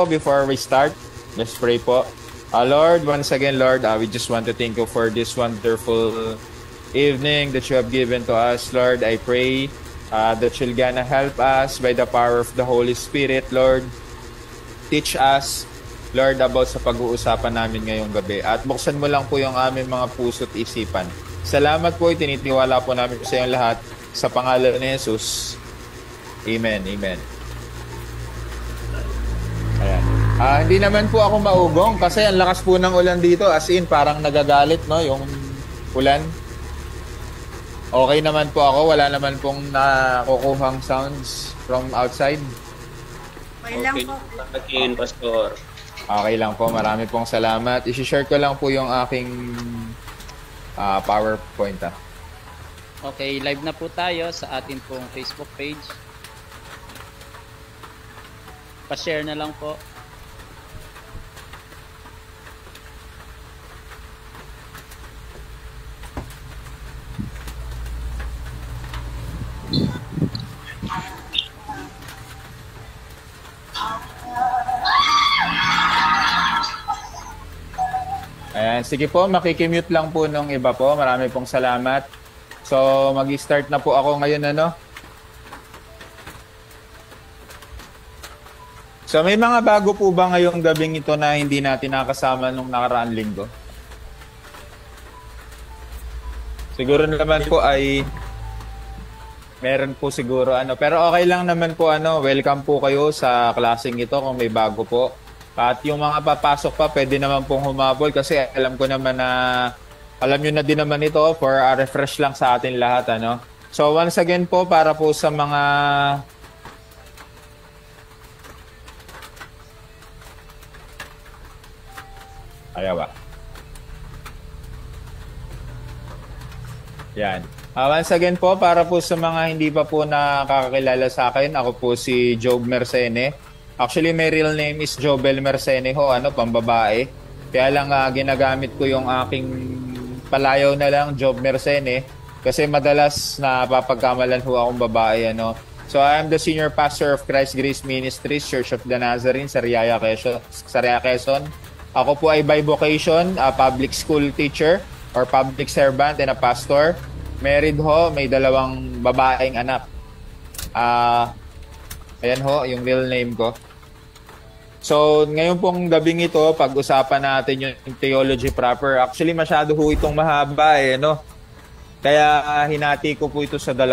before we start, let's pray po. Lord, once again, Lord, we just want to thank you for this wonderful evening that you have given to us. Lord, I pray that you're gonna help us by the power of the Holy Spirit, Lord. Teach us, Lord, about sa pag-uusapan namin ngayong gabi. At buksan mo lang po yung aming mga puso't isipan. Salamat po, itinitiwala po namin sa iyong lahat sa pangalan ni Jesus. Amen, amen. Ayan. Hindi naman po ako maugong kasi ang lakas po ng ulan dito. As in, parang nagagalit, no? Yung ulan. Okay naman po ako. Wala naman pong nakukuhang sounds from outside. Okay lang po. Pastor. Okay lang po. Marami pong salamat. I-share ko lang po yung aking PowerPoint. Okay, live na po tayo sa atin pong Facebook page. Pa-share na lang po. Ayan, sige po, makikimute lang po nung iba po. Marami pong salamat. So, mag-start na po ako ngayon, ano? So, may mga bago po ba ngayong gabing ito na hindi natin nakasama nung nakaraang linggo? Siguro naman po ay meron po siguro ano. Pero okay lang naman po ano. Welcome po kayo sa klaseng ito kung may bago po. At yung mga papasok pa, pwede naman pong humabol kasi alam ko naman na alam nyo na din naman ito for a refresh lang sa atin lahat. Ano? So once again po, para po sa mga ayaw ba? Yan. Once again po, para po sa mga hindi pa po nakakakilala sa akin, ako po si Job Mersene. Actually, my real name is Jobel Mersene ho, pambabae. Kaya lang ginagamit ko yung aking palayaw na lang, Job Mersene, kasi madalas napapagkamalan ho akong babae, ano. So, I am the senior pastor of Christ Grace Ministries, Church of the Nazarene, Sariaya, Quezon. Ako po ay by vocation, public school teacher or public servant and a pastor. Married ho, may 2 babaeng anak. Ayan ho, yung real name ko. So, ngayon pong gabing ito, pag-usapan natin yung theology proper. Actually, masyado ho itong mahaba no? Kaya hinati ko po ito sa 2.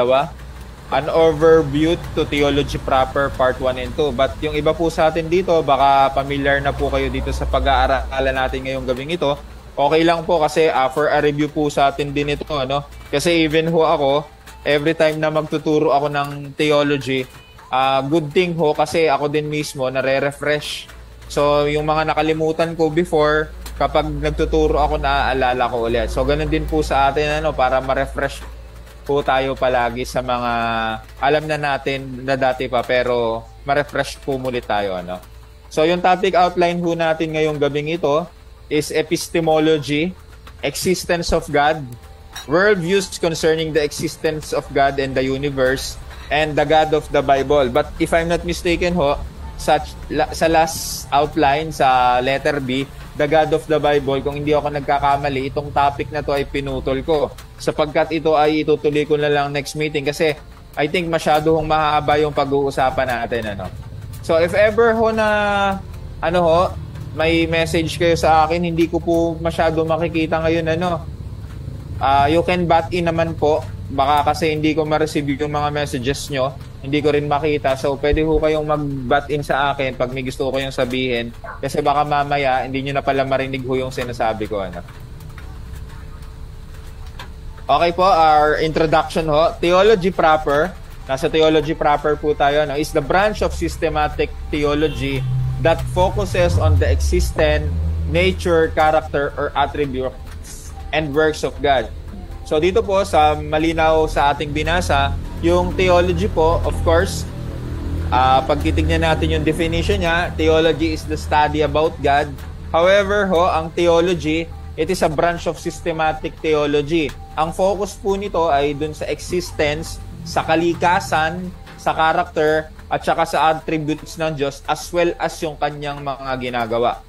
An overview to theology proper part 1 and 2. But yung iba po sa atin dito, baka familiar na po kayo dito sa pag-aaralan natin ngayong gabing ito. Okay lang po kasi for a review po sa atin din ito, no? Kasi even ho ako, every time na magtuturo ako ng theology, good thing ho kasi ako din mismo nare-refresh. So, yung mga nakalimutan ko before, kapag nagtuturo ako, naaalala ko ulit. So, ganun din po sa atin, para ma-refresh po tayo palagi sa mga alam na natin na dati pa, pero ma-refresh po muli tayo, ano? So, yung topic outline ho natin ngayong gabing ito is epistemology, existence of God, worldviews concerning the existence of God and the universe, and the God of the Bible. But if I'm not mistaken ho, sa last outline, sa letter B, the God of the Bible, kung hindi ako nagkakamali, itong topic na to ay pinutol ko. Sapagkat ito ay itutuloy ko na lang next meeting kasi I think masyadong mahaba yung pag-uusapan natin. Ano? So if ever ho na may message kayo sa akin, hindi ko po masyado makikita ngayon, you can bat in naman po. Baka kasi hindi ko ma-receive yung mga messages nyo, hindi ko rin makita. So, pwede ho kayong mag-bat in sa akin pag may gusto ko kayong sabihin. Kasi baka mamaya, hindi nyo na pala marinig ho yung sinasabi ko. Okay po, our introduction ho. Theology proper, nasa theology proper po tayo, is the branch of systematic theology that focuses on the existence, nature, character, or attributes and works of God. So dito po sa malinaw sa ating binasa, yung theology po, of course, pag titignan natin yung definition niya, theology is the study about God. However, ang theology, it is a branch of systematic theology. Ang focus po nito ay dun sa existence, sa kalikasan, sa character, at saka sa attributes ng Diyos as well as yung kanyang mga ginagawa.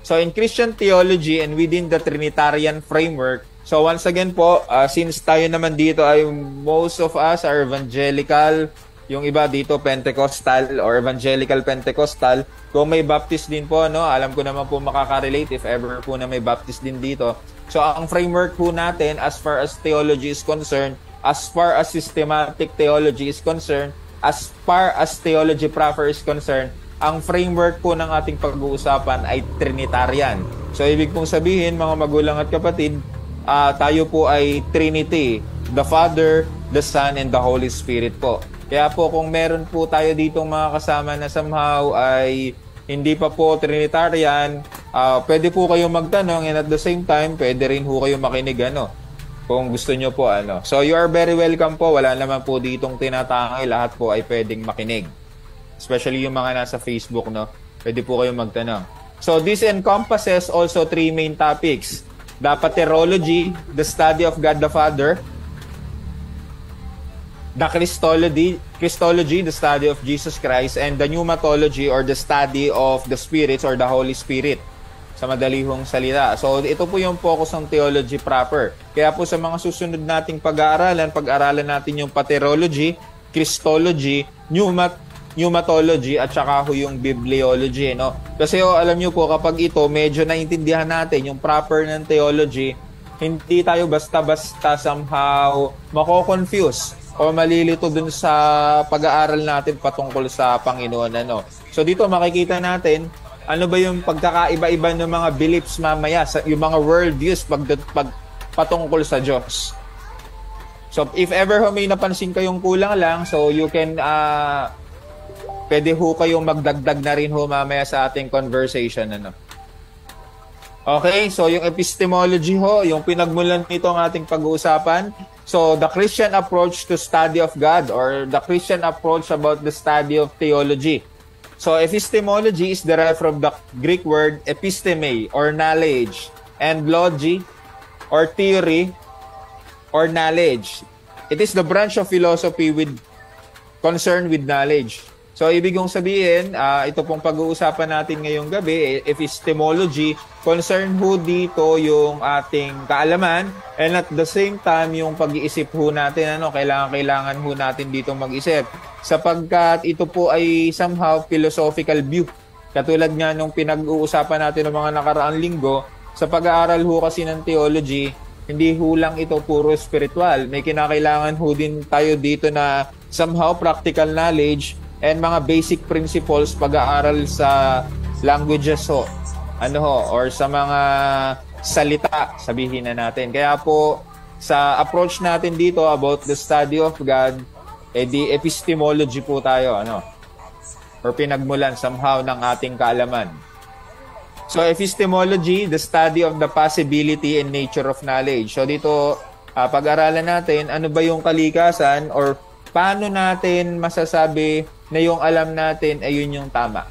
So in Christian theology and within the Trinitarian framework, so once again po, since tayo naman dito ay most of us are evangelical, yung iba dito Pentecostal or evangelical Pentecostal, kung may Baptist din po, no, alam ko naman po makaka-relate if ever po na may Baptist din dito. So ang framework po natin as far as theology is concerned, as far as systematic theology is concerned, as far as theology proper is concerned, ang framework po ng ating pag-uusapan ay Trinitarian. So ibig pong sabihin, mga magulang at kapatid, tayo po ay Trinity, the Father, the Son, and the Holy Spirit po. Kaya po kung meron po tayo ditong mga kasama na somehow ay hindi pa po Trinitarian, pwede po kayong magtanong and at the same time, pwede rin po kayong makinig kung gusto nyo po So you are very welcome po. Wala naman po ditong tinatangay. Lahat po ay pwedeng makinig. Especially yung mga nasa Facebook, no? Pwede po kayong magtanong. So this encompasses also 3 main topics. The Paterology, the study of God the Father. The Christology, the study of Jesus Christ, and the Pneumatology or the study of the spirits or the Holy Spirit sa madalihong salita. So ito po yung focus ng theology proper. Kaya po sa mga susunod nating pag-aralan natin yung Paterology, Christology, Pneumatology at saka yung Bibliology, no? Kasi alam niyo po kapag ito medyo naintindihan natin yung proper ng theology, hindi tayo basta-basta somehow mako-confuse o malilito dun sa pag-aaral natin patungkol sa Panginoon. So dito makikita natin ano ba yung pagkakaiba-iba ng mga beliefs mamaya, yung mga worldviews patungkol sa Diyos. So if ever may napansin kayong kulang lang, so you can pwede ho kayong magdagdag na rin mamaya sa ating conversation. Okay, so yung epistemology yung pinagmulan nito ang ating pag-uusapan. So, the Christian approach to study of God or the Christian approach about the study of theology. So, epistemology is derived from the Greek word episteme or knowledge and logi or theory or knowledge. It is the branch of philosophy concerned with knowledge. So, ibig kong sabihin, ito pong pag-uusapan natin ngayong gabi, epistemology, concern ho dito yung ating kaalaman and at the same time yung pag-iisip ho natin, kailangan ho natin dito mag-isip. Sapagkat ito po ay somehow philosophical view. Katulad nga nung pinag-uusapan natin ng mga nakaraang linggo, sa pag-aaral ho kasi ng theology, hindi ho lang ito puro spiritual. May kinakailangan ho din tayo dito na somehow practical knowledge and mga basic principles pag-aaral sa languages or sa mga salita, sabihin na natin. Kaya po, sa approach natin dito about the study of God, di epistemology po tayo, or pinagmulan somehow ng ating kaalaman. So, epistemology, the study of the possibility and nature of knowledge. So, dito, pag-aralan natin, ano ba yung kalikasan or paano natin masasabi na yung alam natin ay yun yung tama?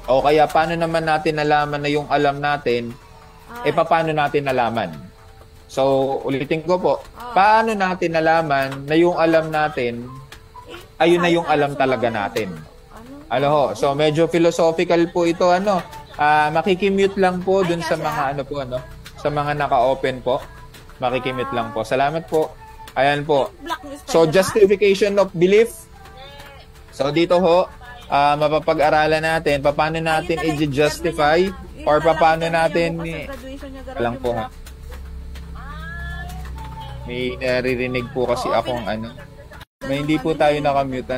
O kaya paano naman natin nalaman na yung alam natin, paano natin nalaman? So, ulitin ko po, paano natin nalaman na yung alam natin, ayun na yung alam talaga natin? So medyo philosophical po ito, makikimute lang po dun sa mga sa mga naka-open po. Makikimute lang po. Salamat po. Ayan po. So, justification of belief. So, dito mapapag-aralan natin paano natin i-justify or paano natin lang po may naririnig po kasi akong may hindi po tayo nakamute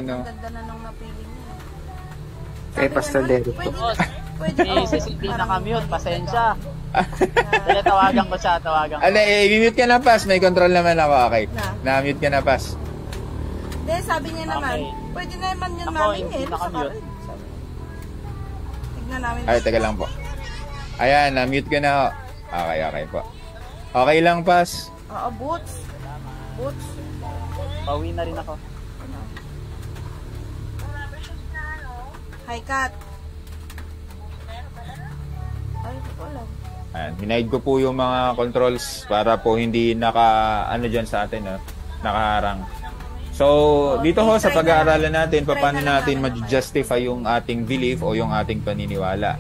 kay Pastor Derek po. Si Cindy nakamute, pasensya. Dali, tawagan ko siya. I-mute ka na, Pas. May control naman ako. Okay. Na-mute ka na, Pas. Hindi, sabi niya naman, pwede naman yun namin Tignan namin. Ay, taga lang po. Ayan, na-mute ka na. Okay po. Okay lang, Pas. Oo, Boots. Pauwi na rin ako. Hi, Kat. Ay, wala. Ayan, hinahid ko po yung mga controls para po hindi dyan sa atin, nakaharang. So, dito ho sa try na pag-aaralan lang. natin, Try paano na lang natin namin ma-justify yung ating belief o yung ating paniniwala.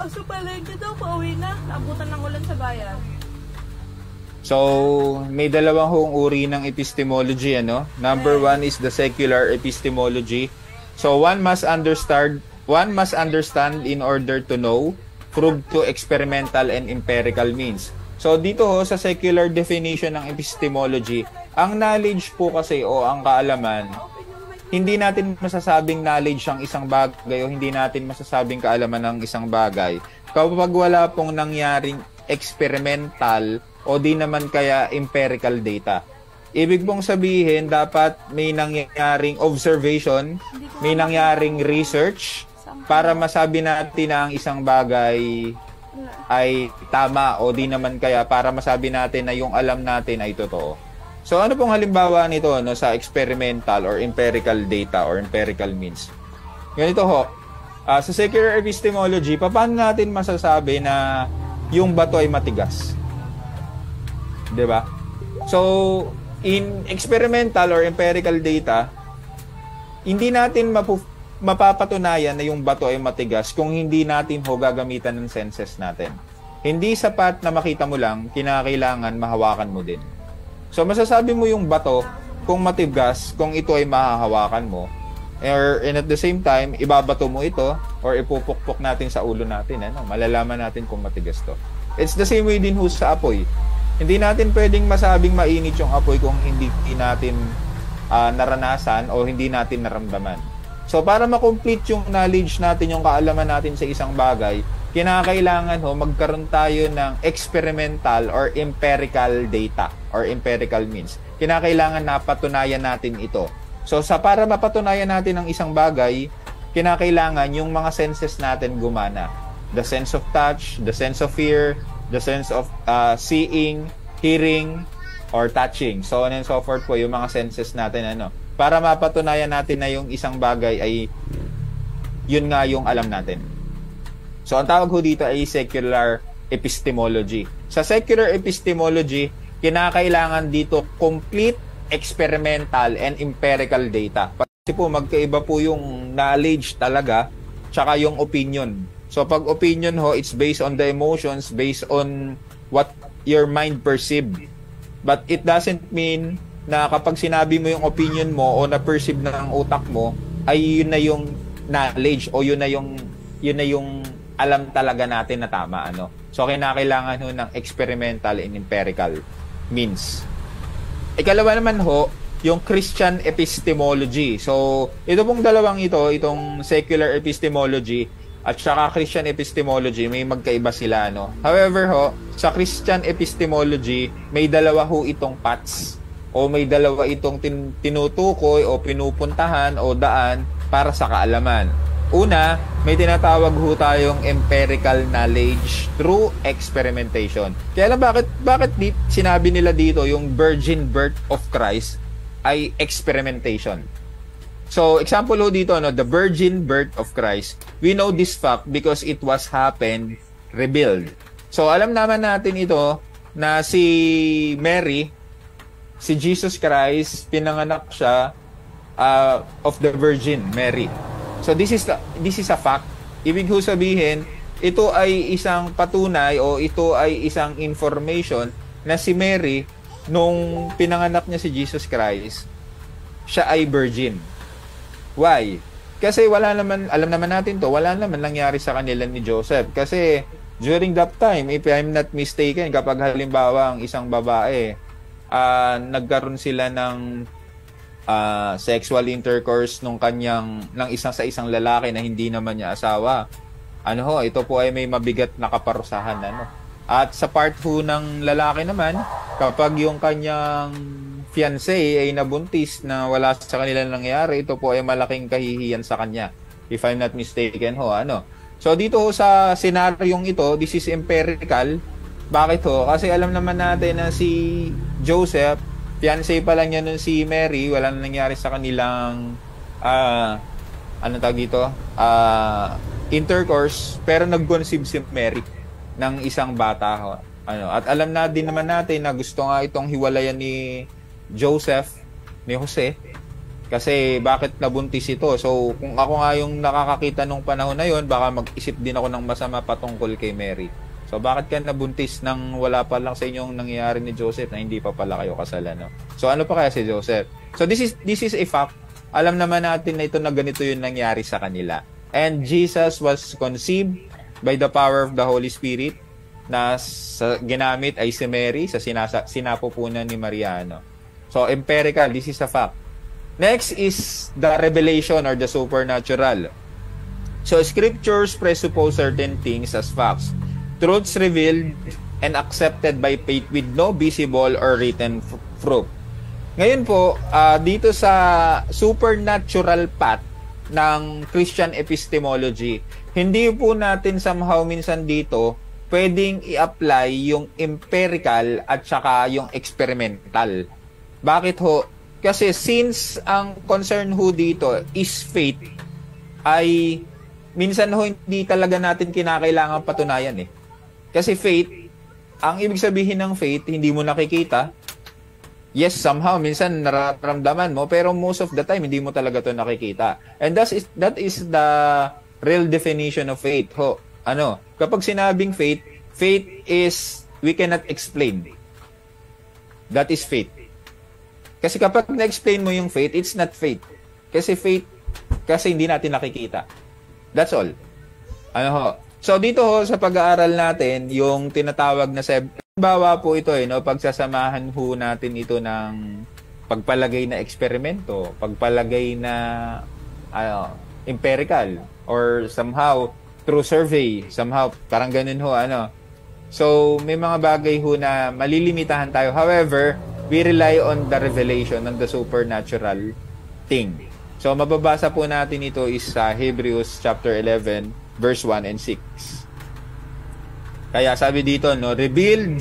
So palengke daw, pauwi na. Naabutan ng ulan sa bayan. So, may dalawang hong uri ng epistemology, ano? Number one is the secular epistemology. So, one must understand in order to know, prove to experimental and empirical means. So, dito ho, sa secular definition ng epistemology, ang knowledge po kasi o ang kaalaman, hindi natin masasabing knowledge ang isang bagay o hindi natin masasabing kaalaman ng isang bagay kapag wala pong nangyaring experimental o di naman kaya empirical data. Ibig pong sabihin, dapat may nangyaring observation, may nangyaring research para masabi natin na ang isang bagay ay tama o di naman kaya para masabi natin na yung alam natin ay totoo. So ano pong halimbawa nito no, sa experimental or empirical data or empirical means? Ganito ho, sa secular epistemology, paano natin masasabi na yung bato ay matigas? 'Di ba? So in experimental or empirical data, hindi natin mapapatunayan na yung bato ay matigas kung hindi natin ho gagamitan ng senses natin. Hindi sapat na makita mo lang, kinakailangan mahawakan mo din. So masasabi mo yung bato kung matigas, kung ito ay mahahawakan mo, and at the same time, ibabato mo ito or ipupukpok natin sa ulo natin, ano? Malalaman natin kung matigas to. It's the same way din ho sa apoy. Hindi natin pwedeng masabing mainit yung apoy kung hindi natin naranasan o hindi natin naramdaman. So, para ma-complete yung knowledge natin, yung kaalaman natin sa isang bagay, kinakailangan ho, magkaroon tayo ng experimental or empirical data or empirical means. Kinakailangan na patunayan natin ito. So, para mapatunayan natin ang isang bagay, kinakailangan yung mga senses natin gumana. The sense of touch, the sense of hear, the sense of seeing, hearing, or touching. So on and so forth po yung mga senses natin, ano, para mapatunayan natin na yung isang bagay ay yun nga yung alam natin. So ang tawag ho dito ay secular epistemology. Sa secular epistemology, kinakailangan dito complete experimental and empirical data. Kasi po magkaiba po yung knowledge talaga tsaka yung opinion. So pag opinion ho, it's based on the emotions, based on what your mind perceived. But it doesn't mean na kapag sinabi mo yung opinion mo o na-perceive ng utak mo, ay yun na yung knowledge o yun na yung alam talaga natin na tama, ano. So kinakailangan ho ng experimental and empirical means. Ikalawa naman ho, yung Christian epistemology. So ito pong dalawang ito, itong secular epistemology at saka Christian epistemology, may magkaiba sila, no? However ho, sa Christian epistemology, may dalawa ho itong paths o may dalawa itong tinutukoy o pinupuntahan o daan para sa kaalaman. Una, may tinatawag ho tayong empirical knowledge through experimentation. Kaya lang bakit sinabi nila dito yung virgin birth of Christ ay experimentation? So, example ho dito, no, the virgin birth of Christ. We know this fact because it was happened, revealed. So, alam naman natin ito na si Mary, si Jesus Christ, pinanganak siya of the Virgin Mary. So, this is a fact. Ibig ho sabihin, ito ay isang patunay o ito ay isang information na si Mary, nung pinanganak niya si Jesus Christ, siya ay virgin. Why? Kasi alam naman natin to, wala naman nangyari sa kanila ni Joseph. Kasi during that time, if I'm not mistaken, kapag halimbawa ang isang babae, nagkaroon sila ng sexual intercourse ng isang lalaki na hindi naman niya asawa, ito po ay may mabigat na kaparusahan, ano. At sa part ho ng lalaki naman, kapag yung kanyang fiancé ay nabuntis na wala sa kanila nangyari, ito po ay malaking kahihiyan sa kanya. If I'm not mistaken ho, ano. So dito ho sa senaryong ito, this is empirical. Bakit ho? Kasi alam naman natin na si Joseph, fiancé pa lang niya nun si Mary, wala na nangyari sa kanilang intercourse, pero nag-conceive si Mary ng isang bata ho. At alam na din naman natin na gusto nga itong hiwalayan ni Joseph ni Jose. Kasi bakit nabuntis ito? So, kung ako nga yung nakakakita nung panahon na yon, baka mag-isip din ako ng masama patungkol kay Mary. So, bakit ka nabuntis nang wala pa lang sa inyong nangyayari ni Joseph na hindi pa pala kayo kasal, no? So, ano pa kaya si Joseph? So, this is a fact. Alam naman natin na ito na ganito yung nangyari sa kanila. And Jesus was conceived by the power of the Holy Spirit na ginamit ay si Mary sa sinapupunan ni Mariano. So, empirical, this is a fact. Next is the revelation or the supernatural. So, scriptures presuppose certain things as facts. Truths revealed and accepted by faith with no visible or written proof. Ngayon po, dito sa supernatural path ng Christian epistemology, hindi po natin somehow minsan dito pwedeng i-apply yung empirical at saka yung experimental. Bakit ho? Kasi since ang concern ho dito is faith, ay minsan ho hindi talaga natin kinakailangan patunayan eh. Kasi faith, ang ibig sabihin ng faith, hindi mo nakikita. Yes, somehow, minsan nararamdaman mo, pero most of the time, hindi mo talaga to nakikita. And that is the real definition of faith. Ho, kapag sinabing faith, faith is, we cannot explain. That is faith. Kasi kapag na-explain mo yung faith, it's not faith. Kasi faith, kasi hindi natin nakikita. That's all. So dito ho, sa pag-aaral natin, yung tinatawag na bawa po ito pagsasamahan ho natin ito ng pagpalagay na eksperimento, pagpalagay na empirical, or somehow through survey, somehow parang ganun ho. So may mga bagay ho na malilimitahan tayo. However, we rely on the revelation, on the supernatural thing. So, mababasa po natin ito is sa Hebrews chapter 11, verse 1 and 6. Kaya sabi dito, revealed,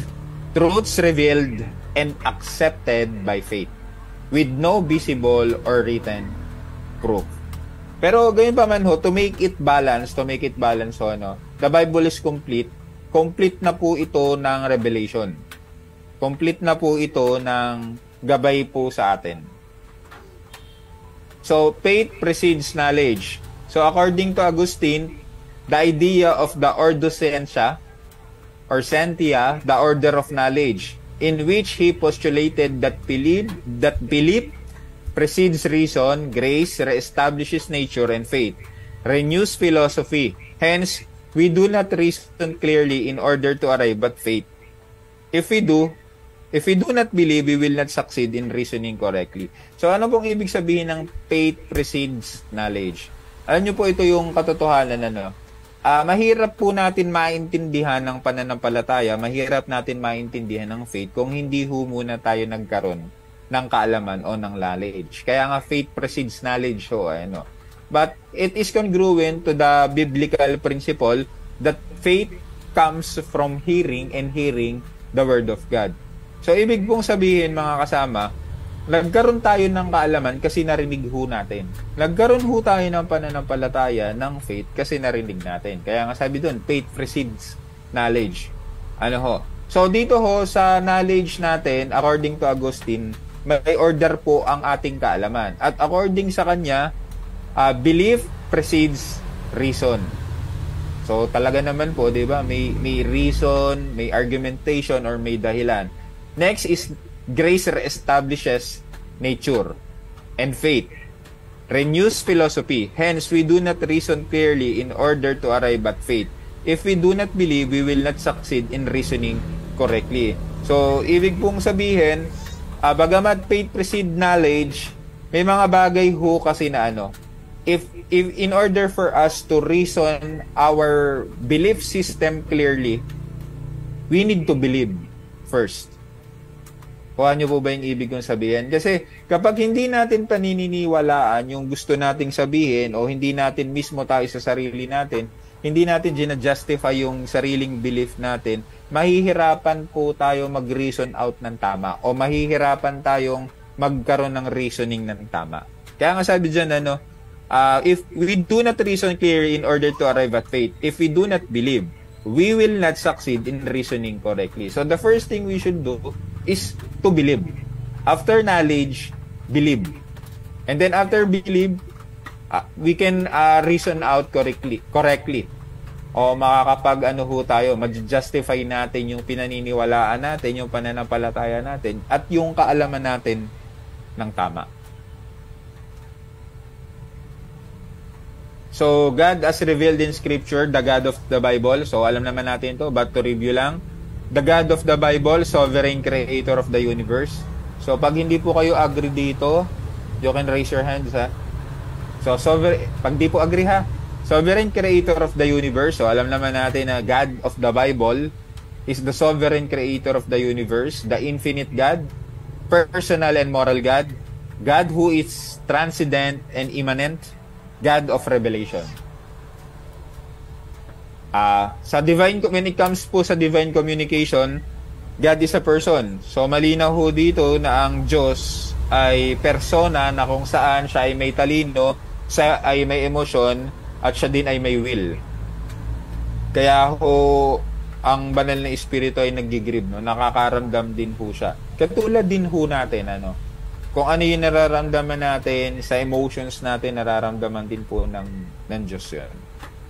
truths revealed and accepted by faith, with no visible or written proof. Pero gayon pa man ho, to make it balance, the Bible is complete. Complete na po ito ng revelation. Complete na po ito ng gabay po sa atin. So, faith precedes knowledge. So, according to Augustine, the idea of the ordo scientia or scientia, the order of knowledge, in which he postulated that belief precedes reason, grace reestablishes nature and faith, renews philosophy. Hence, we do not reason clearly in order to arrive at faith. If we do not believe, we will not succeed in reasoning correctly. So, ano pong ibig sabihin ng faith precedes knowledge? Alam nyo po, ito yung katotohanan, mahirap po natin maintindihan ng pananampalataya, mahirap natin maintindihan ng faith kung hindi ho muna tayo nagkaroon ng kaalaman o ng knowledge. Kaya nga, faith precedes knowledge ho, But, it is congruent to the biblical principle that faith comes from hearing and hearing the Word of God. So, ibig pong sabihin, mga kasama, nagkaroon tayo ng kaalaman kasi narinig ho natin. Nagkaroon ho tayo ng pananampalataya ng faith kasi narinig natin. Kaya nga sabi doon, faith precedes knowledge. So, dito ho, sa knowledge natin, according to Augustine, may order po ang ating kaalaman. At according sa kanya, belief precedes reason. So, talaga naman po, di ba, may reason, may argumentation, or may dahilan. Next is grace reestablishes nature and faith renews philosophy. Hence, we do not reason clearly in order to arrive at faith. If we do not believe, we will not succeed in reasoning correctly. So, ibig pong sabihin, bagamat faith precedes knowledge, may mga bagay ho kasi na if in order for us to reason our belief system clearly, we need to believe first. Kuha nyo po ba yung ibig kong sabihin? Kasi kapag hindi natin panininiwalaan yung gusto nating sabihin o hindi natin mismo tayo sa sarili natin, hindi natin gina-justify yung sariling belief natin, mahihirapan po tayo mag-reason out ng tama o mahihirapan tayong magkaroon ng reasoning ng tama. Kaya nga sabi dyan, if we do not reason clearly in order to arrive at faith, if we do not believe, we will not succeed in reasoning correctly. So the first thing we should do is to believe. After knowledge, believe. And then after believe, we can reason out correctly. O makakapag ano ho tayo, ma-justify natin yung pinaniniwalaan natin, yung pananampalataya natin, at yung kaalaman natin ng tama. So, God as revealed in Scripture, the God of the Bible. So, alam naman natin to, but to review lang. The God of the Bible, sovereign creator of the universe. So, pag hindi po kayo agree dito, you can raise your hands, ha? So, pag di po agree, ha? Sovereign creator of the universe. So, alam naman natin na God of the Bible is the sovereign creator of the universe, the infinite God, personal and moral God, God who is transcendent and immanent, God of revelation. When it comes po sa divine communication, God is a person. So, malinaw ho dito na ang Diyos ay persona na kung saan siya ay may talino, siya ay may emosyon, at siya din ay may will. Kaya ho, ang banal na espiritu ay naggigrib, no? Nakakaramdam din po siya. Katulad din ho natin, ano? Kung ano yung nararamdaman natin, sa emotions natin, nararamdaman din po ng Diyos yan.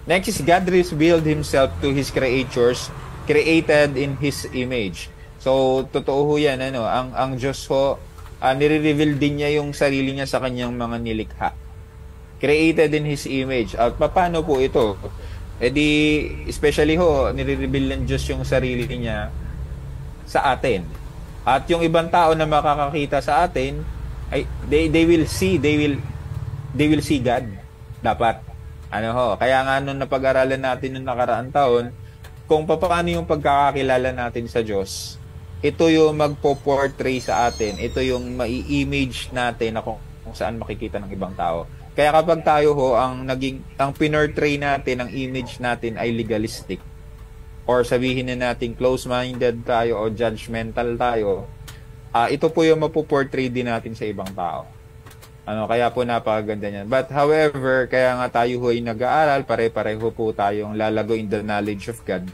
Next is God revealed Himself to His creatures, created in His image. So, totoo ho yan, ano? Ang Diyos ho, nire-reveal din niya yung sarili niya sa kanyang mga nilikha. Created in His image. At paano po ito? Especially ho, nire-reveal ng Diyos yung sarili niya sa atin. At yung ibang tao na makakakita sa atin, ay they will see God. Dapat. Ano ho? Kaya nga nung napag-aralan natin nung nakaraang taon, kung paano yung pagkakakilala natin sa Diyos, ito yung magpo-portray sa atin. Ito yung mai-image natin na kung saan makikita ng ibang tao. Kaya kapag tayo ho, ang pinortray natin, ang image natin ay legalistic, or sabihin na natin close-minded tayo o judgmental tayo, ito po yung mapuportray din natin sa ibang tao. Kaya po napakaganda niyan. But however, kaya nga tayo ho ay nag-aaral, pare-pareho po tayong lalago in the knowledge of God.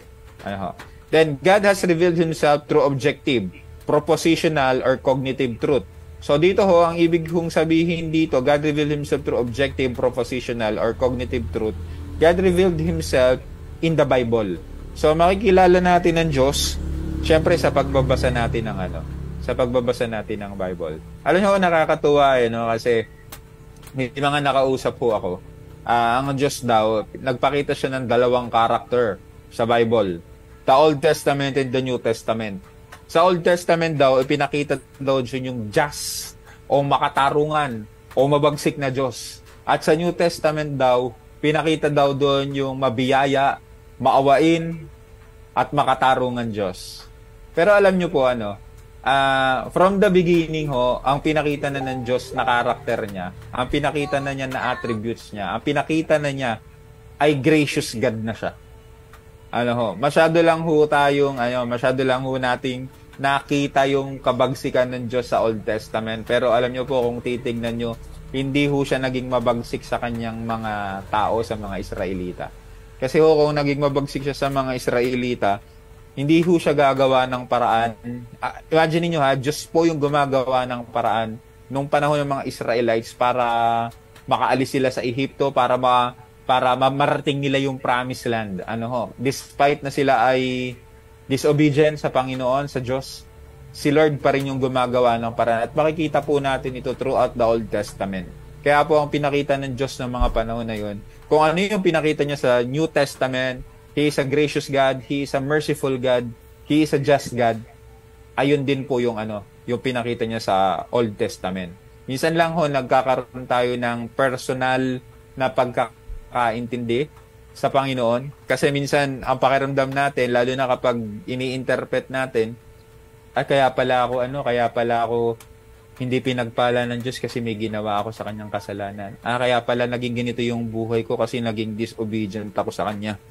Then, God has revealed Himself through objective, propositional, or cognitive truth. So dito ho, ang ibig kong sabihin dito, God revealed Himself through objective, propositional, or cognitive truth. God revealed Himself in the Bible. So makikilala natin ng Diyos, syempre sa pagbabasa natin ng ng Bible. Alam niyo, nakakatuwa kasi may mga nakausap po ako. Ang Diyos daw, nagpakita siya ng dalawang karakter sa Bible. The Old Testament and the New Testament. Sa Old Testament daw, ipinakita daw dyan yung just o makatarungan o mabagsik na Diyos. At sa New Testament daw, pinakita daw doon yung mabiyaya, maawain, at makatarungan Diyos. Pero alam nyo po from the beginning ho, ang pinakita na ng Diyos na karakter niya, ang pinakita na niya na attributes niya, ang pinakita na niya ay gracious God na siya. Masyado lang ho nating nakita yung kabagsikan ng Diyos sa Old Testament. Pero alam nyo po, kung titignan nyo, hindi ho siya naging mabagsik sa kanyang mga tao, sa mga Israelita. Kasi ho, kung naging mabagsik siya sa mga Israelita, hindi ho siya gagawa ng paraan. Imagine niyo Diyos po yung gumagawa ng paraan nung panahon ng mga Israelites para makaalis sila sa Ehipto, para mamarating nila yung promised land. Despite na sila ay disobedient sa Panginoon, sa Diyos, si Lord pa rin yung gumagawa ng paraan. At makikita po natin ito throughout the Old Testament. Kaya po ang pinakita ng Diyos ng mga panahon na yun, kung ano yung pinakita niya sa New Testament, He is a gracious God, He is a merciful God, He is a just God, ayun din po yung pinakita niya sa Old Testament. Minsan lang ho, nagkakaroon tayo ng personal na pagkakaintindi sa Panginoon. Kasi minsan, ang pakiramdam natin, lalo na kapag ini-interpret natin, kaya pala ako hindi pinagpala ng Diyos kasi may ginawa ako sa kanyang kasalanan. Kaya pala naging ganito yung buhay ko kasi naging disobedient ako sa kanya.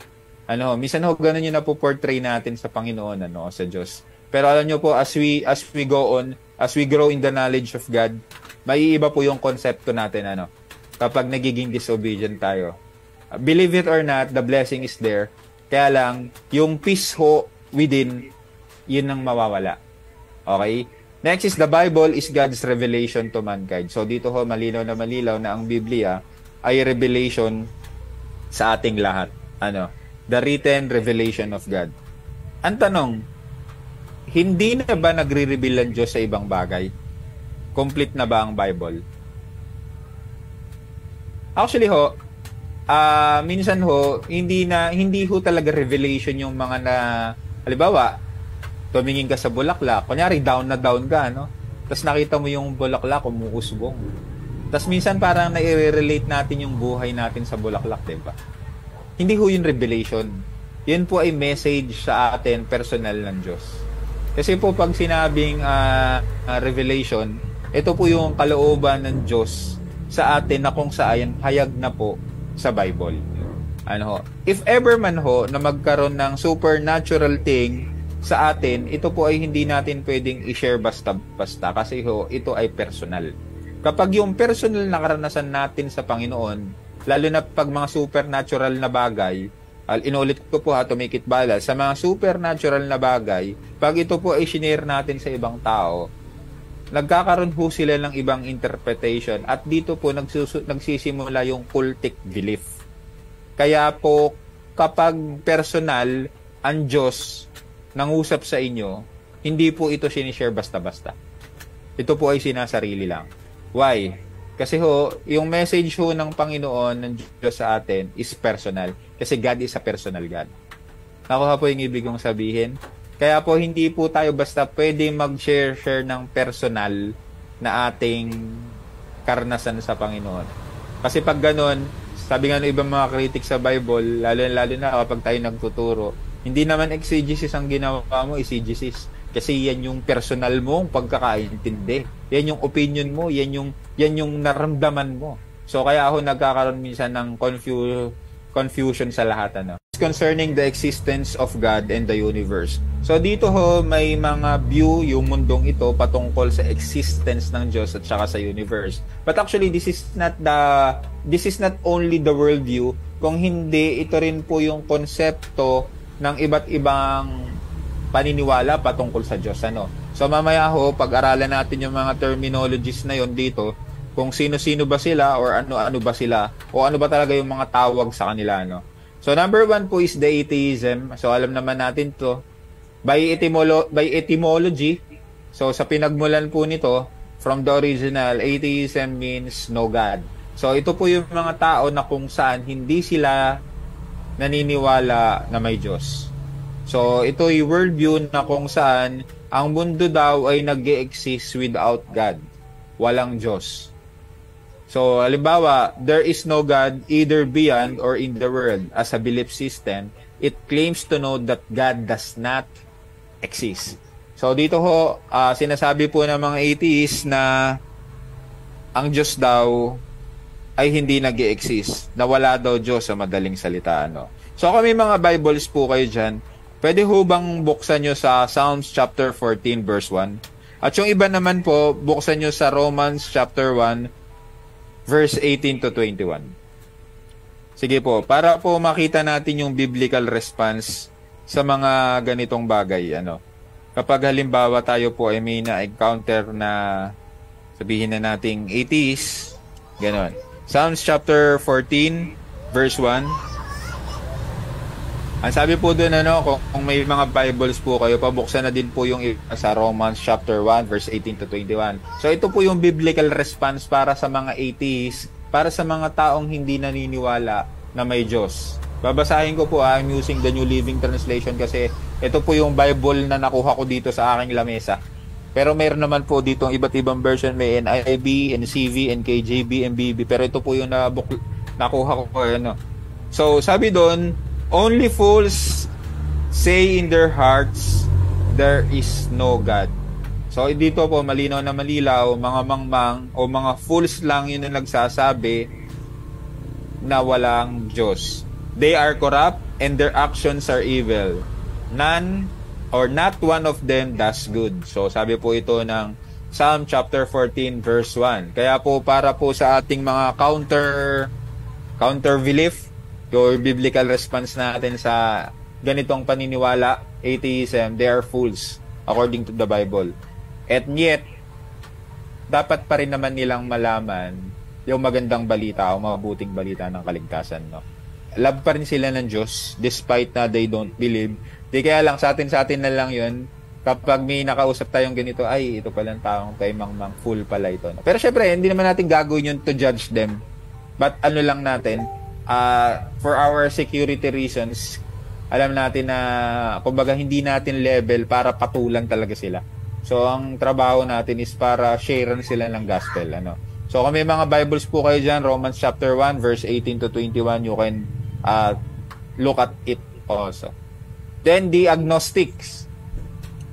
Minsan ho, ganun yung napoportray natin sa Panginoon, sa Diyos. Pero alam nyo po, as we go on, as we grow in the knowledge of God, maiiba po yung konsepto natin, kapag nagiging disobedient tayo. Believe it or not, the blessing is there. Kaya lang, yung peace ho within, yun ang mawawala. Okay? Next is the Bible is God's revelation to mankind. So dito ho, malinaw na ang Biblia ay revelation sa ating lahat. The written revelation of God. Ang tanong, hindi na ba nagre-reveal ang Diyos sa ibang bagay? Complete na ba ang Bible? Actually ho, minsan ho, hindi ho talaga revelation yung mga na, halimbawa, tumingin ka sa bulaklak, kunyari down na down ka, no? Tapos nakita mo yung bulaklak umuusbong. Tapos minsan parang nai-relate natin yung buhay natin sa bulaklak, diba? Hindi ho yung revelation. Yun po ay message sa atin personal ng Diyos. Kasi po pag sinabing revelation, ito po yung kalooban ng Diyos sa atin na kung saan hayag na po sa Bible. If ever man ho na magkaroon ng supernatural thing sa atin, ito po ay hindi natin pwedeng i-share basta-basta kasi ho, ito ay personal. Kapag yung personal na karanasan natin sa Panginoon, lalo na pag mga supernatural na bagay, inulit ko po to make it balance, sa mga supernatural na bagay, pag ito po ay shinare natin sa ibang tao, nagkakaroon po sila ng ibang interpretation at dito po nagsisimula yung cultic belief. Kaya po, kapag personal, ang Diyos nangusap sa inyo, hindi po ito sinishare basta-basta. Ito po ay sinasarili lang. Why? Kasi ho, yung message ho ng Panginoon ng Diyos sa atin is personal. Kasi God is a personal God. Nakuha po yung ibig kong sabihin. Kaya po hindi po tayo basta pwede mag-share ng personal na ating karanasan sa Panginoon. Kasi pag ganon, sabi nga ng ibang mga critic sa Bible, lalo na kapag tayo nagtuturo, hindi naman exegesis ang ginawa mo, exegesis. Kasi yan yung personal mong pagkakaintindi. Yan yung opinion mo, yan yung naramdaman mo. So kaya ako nagkakaroon minsan ng confusion sa lahat. Concerning the existence of God and the universe. So dito ho, may mga view yung mundong ito patungkol sa existence ng Diyos at saka sa universe. But actually, this is not only the worldview, kung hindi, ito rin po yung konsepto ng iba't ibang paniniwala patungkol sa Diyos. So mamaya ho, pag-aralan natin yung mga terminologies na yon dito, kung sino-sino ba sila or ano-ano ba sila o ano ba talaga yung mga tawag sa kanila. So number 1 po is the atheism. So alam naman natin to by etymology. So sa pinagmulan po nito, from the original, atheism means no God. So ito po yung mga tao na kung saan hindi sila naniniwala na may Diyos. So ito yung worldview na kung saan ang mundo daw ay nag-e-exist without God. Walang Diyos. So halimbawa, there is no God either beyond or in the world. As a belief system, it claims to know that God does not exist. So dito ho, sinasabi po ng mga atheists na ang Diyos daw ay hindi nag-e-exist, na wala daw Diyos sa madaling salita. So kung may mga Bibles po kayo dyan, pwede ho bang buksan nyo sa Psalms chapter 14 verse 1? At yung iba naman po, buksan nyo sa Romans chapter 1 verse 18 to 21. Sige po, para po makita natin yung biblical response sa mga ganitong bagay. Kapag halimbawa tayo po ay may na-encounter na sabihin na nating atheist, ganon. Psalms chapter 14 verse 1. Ang sabi po doon, kung may mga Bibles po kayo, pabuksan na din po yung sa Romans chapter 1 verse 18 to 21. So ito po yung biblical response para sa mga atheists, para sa mga taong hindi naniniwala na may Diyos. Babasahin ko po, I'm using the New Living Translation kasi ito po yung Bible na nakuha ko dito sa aking lamesa. Pero mayroon naman po dito ang iba't ibang version, may NIV, NCV, NKJV, MBB, pero ito po yung nakuha ko. So sabi doon, only fools say in their hearts, there is no God. So dito po, malinaw na malilaw, mga mangmang o mga fools lang yun na nagsasabi na walang Diyos. They are corrupt and their actions are evil. None or not one of them does good. So sabi po ito ng Psalm chapter 14 verse 1. Kaya po para po sa ating mga counter belief, yung biblical response natin sa ganitong paniniwala, atheism, they are fools according to the Bible. At yet, dapat pa rin naman nilang malaman yung magandang balita o mabuting balita ng kaligtasan, no? Love pa rin sila ng Diyos despite na they don't believe. Di kaya lang sa atin na lang yun. Kapag may nakausap tayong ganito, ay, ito palang taong kay Mang fool pala ito. No? Pero syempre, hindi naman natin gagawin yun to judge them. But ano lang natin, for our security reasons, alam natin na, kumbaga, hindi natin level para patulan talaga sila. So, ang trabaho natin is para sharean sila ng gospel. Ano? So, kung may mga Bibles po kayo dyan, Romans chapter 1, verse 18 to 21, you can look at it also. Then, the agnostics.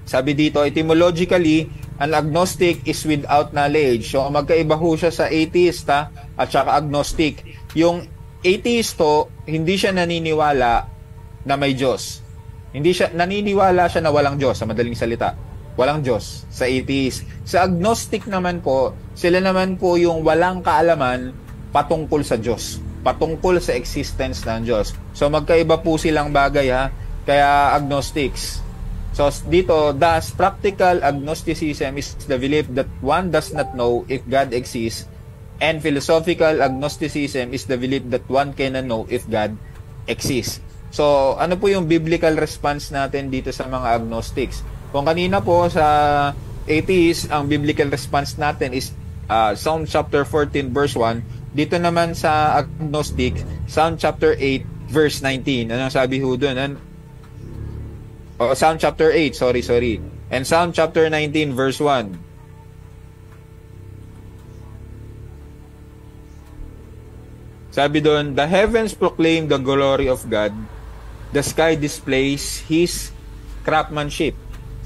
Sabi dito, etymologically, an agnostic is without knowledge. So, magkaiba ho siya sa atheist at saka agnostic. Yung atheist ho, hindi siya naniniwala na may Diyos. Naniniwala siya na walang Diyos, sa madaling salita. Walang Diyos sa atheist. Sa agnostic naman po, sila naman po yung walang kaalaman patungkol sa Diyos, patungkol sa existence ng Diyos. So magkaiba po silang bagay, ha. Kaya agnostics. So dito, thus practical agnosticism is the belief that one does not know if God exists, and philosophical agnosticism is the belief that one cannot know if God exists. So ano po yung biblical response natin dito sa mga agnostics? Kung kanina po sa atheist, ang biblical response natin is Psalm chapter 14 verse 1. Dito naman sa agnostic, Psalm chapter 8 verse 19. Anong sabi ho doon? Psalm chapter 8, sorry. And Psalm chapter 19 verse 1. Sabi doon, the heavens proclaim the glory of God. The sky displays His craftsmanship.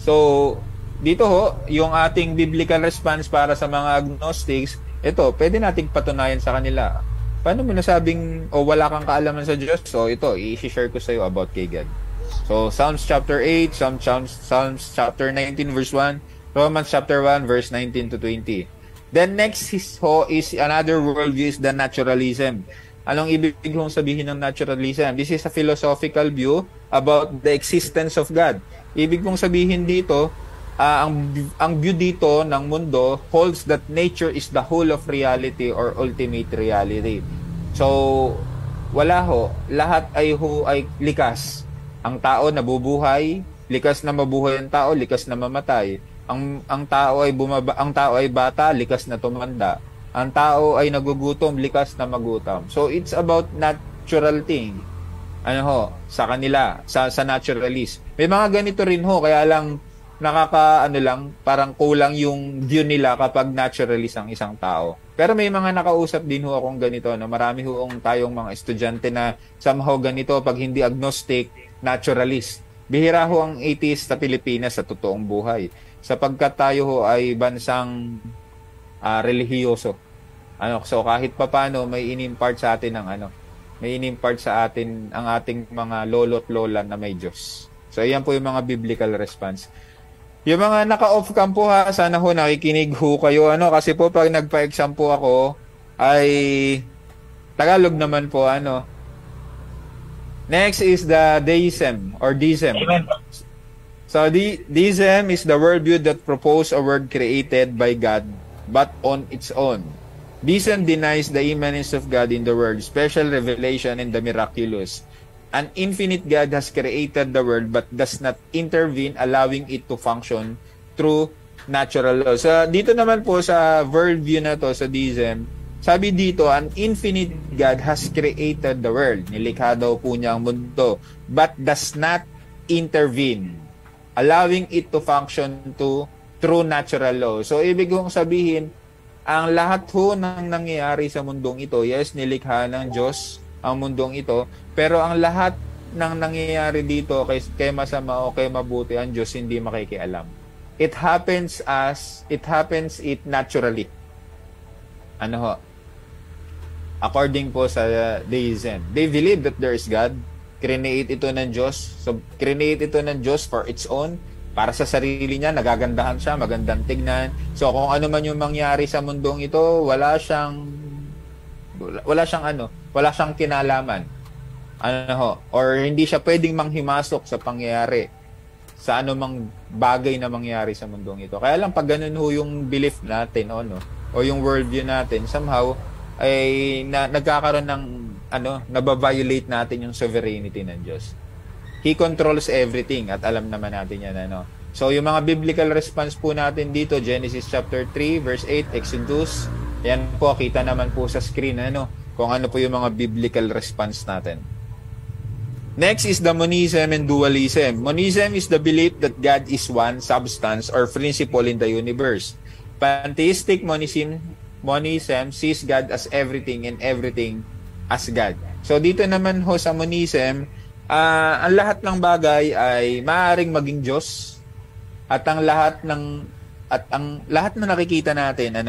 So, dito ho, yung ating biblical response para sa mga agnostics, ito, pwede nating patunayan sa kanila. Paano mo nasabing, wala kang kaalaman sa Diyos? So, ito, i-share ko sa iyo about kay God. So, Psalms chapter 8, Psalms chapter 19 verse 1, Romans chapter 1 verse 19 to 20. Then next is another worldview is the naturalism. Anong ibig kong sabihin ng naturalism? This is a philosophical view about the existence of God. Ibig kong sabihin dito, ang view dito ng mundo holds that nature is the whole of reality or ultimate reality. So, wala ho. Lahat ay likas. Ang tao nabubuhay, likas na mabuhay ang tao, likas na mamatay. Ang tao ay bata, likas na tumanda. Ang tao ay nagugutom, likas na magutom. So, it's about natural thing. Sa kanila, sa naturalist. May mga ganito rin ho, kaya lang parang kulang yung view nila kapag naturalist ang isang tao. Pero may mga nakausap din ho akong ganito, no? Marami ho tayong mga estudyante na somehow ganito, pag hindi agnostic, naturalist. Bihira ho ang atheist sa Pilipinas sa totoong buhay. Sapagkat tayo ho ay bansang relihiyoso. So kahit papano may inimpart sa atin ang ating mga lolo't lola na may Diyos. So ayan po yung mga biblical response. Yung mga naka-off cam po ha, sana ho nakikinig ho kayo kasi po pag nagpa-exam po ako ay Tagalog naman po Next is the deism or deism. So deism is the worldview that proposes a world created by God but on its own. Deism denies the immanence of God in the world, special revelation and the miraculous. An infinite God has created the world but does not intervene, allowing it to function through natural law. So dito naman po sa worldview na to, sa deism, sabi dito, an infinite God has created the world. Nilikha daw po niya ang mundo, but does not intervene, allowing it to function through natural law. So ibig kong sabihin, ang lahat ho ng nangyayari sa mundong ito, yes, nilikha ng Diyos ang mundong ito, pero ang lahat ng nangyayari dito kay masama o kay mabuti, ang Diyos hindi makikialam. It happens naturally. According po sa deism. They believe that there is God. Create ito ng Diyos. So, create ito ng Diyos for its own. Para sa sarili niya, nagagandahan siya, magandang tignan. So, kung ano man yung mangyari sa mundong ito, wala siyang kinalaman. Or hindi siya pwedeng manghimasok sa pangyayari sa anumang bagay na mangyari sa mundong ito. Kaya lang pag ganun ho yung belief natin o yung worldview natin, somehow ay nagkakaroon ng nababiolate natin yung sovereignty ng Diyos. He controls everything at alam naman natin yan. So yung mga biblical response po natin dito, Genesis chapter 3 verse 8, Exodus, yan po, kita naman po sa screen kung ano po yung mga biblical response natin. Next is the monism and dualism. Monism is the belief that God is one substance or principle in the universe. Pantheistic monism sees God as everything and everything as God. So dito naman ho sa monism, ang lahat ng bagay ay maaaring maging Diyos at ang lahat na nakikita natin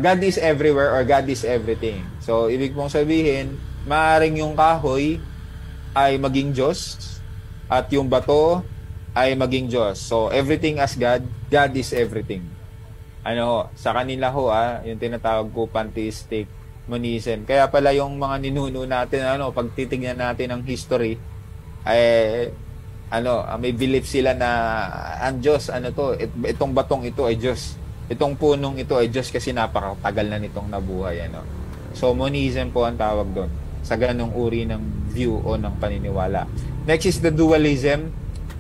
God is everywhere or God is everything. So ibig mong sabihin, maaaring yung kahoy ay maging Diyos at yung bato ay maging Diyos. So everything as God, God is everything. Sa kanila ho yung tinatawag ko pantheistic monism. Kaya pala yung mga ninuno natin pag titingnan natin ang history ay may belief sila na ang Diyos itong batong ito ay Diyos. Itong punong ito ay Diyos kasi napakatagal na nitong nabuhay So monism po ang tawag doon sa ganong uri ng view o ng paniniwala. Next is the dualism.